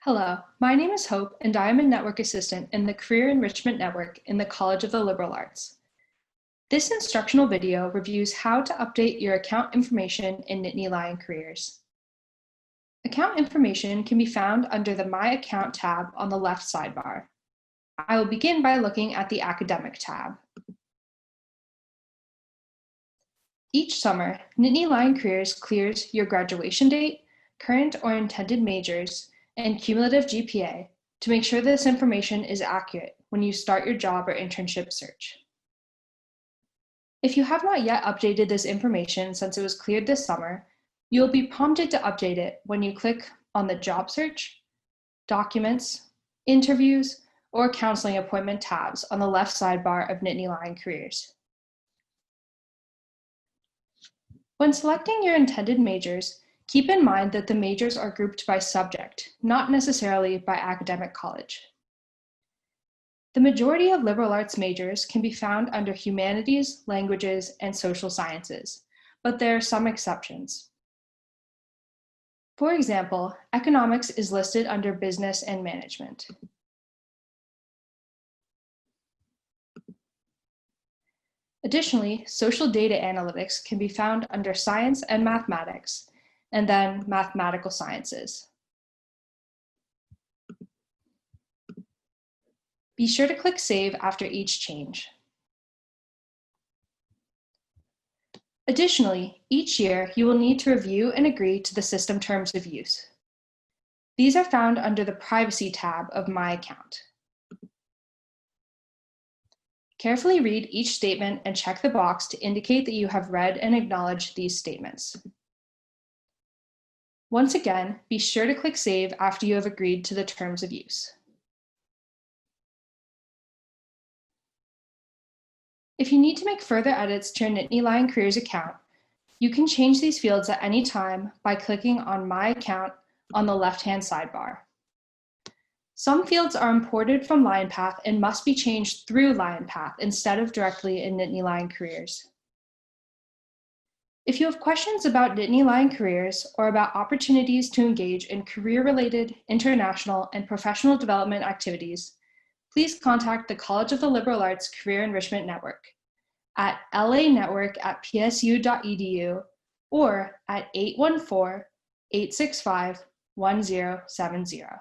Hello, my name is Hope, and I am a network assistant in the Career Enrichment Network in the College of the Liberal Arts. This instructional video reviews how to update your account information in Nittany Lion Careers. Account information can be found under the My Account tab on the left sidebar. I will begin by looking at the Academic tab. Each summer, Nittany Lion Careers clears your graduation date, current or intended majors, and cumulative GPA to make sure this information is accurate when you start your job or internship search. If you have not yet updated this information since it was cleared this summer, you will be prompted to update it when you click on the Job Search, Documents, Interviews, or Counseling Appointment tabs on the left sidebar of Nittany Lion Careers. When selecting your intended majors, keep in mind that the majors are grouped by subject, not necessarily by academic college. The majority of liberal arts majors can be found under humanities, languages, and social sciences, but there are some exceptions. For example, economics is listed under business and management. Additionally, social data analytics can be found under science and mathematics, and then mathematical sciences. Be sure to click Save after each change. Additionally, each year you will need to review and agree to the system terms of use. These are found under the Privacy tab of My Account. Carefully read each statement and check the box to indicate that you have read and acknowledged these statements. Once again, be sure to click Save after you have agreed to the terms of use. If you need to make further edits to your Nittany Lion Careers account, you can change these fields at any time by clicking on My Account on the left-hand sidebar. Some fields are imported from LionPath and must be changed through LionPath instead of directly in Nittany Lion Careers. If you have questions about Nittany Lion Careers or about opportunities to engage in career-related, international, and professional development activities, please contact the College of the Liberal Arts Career Enrichment Network at lanetwork@psu.edu or at 814-865-1070.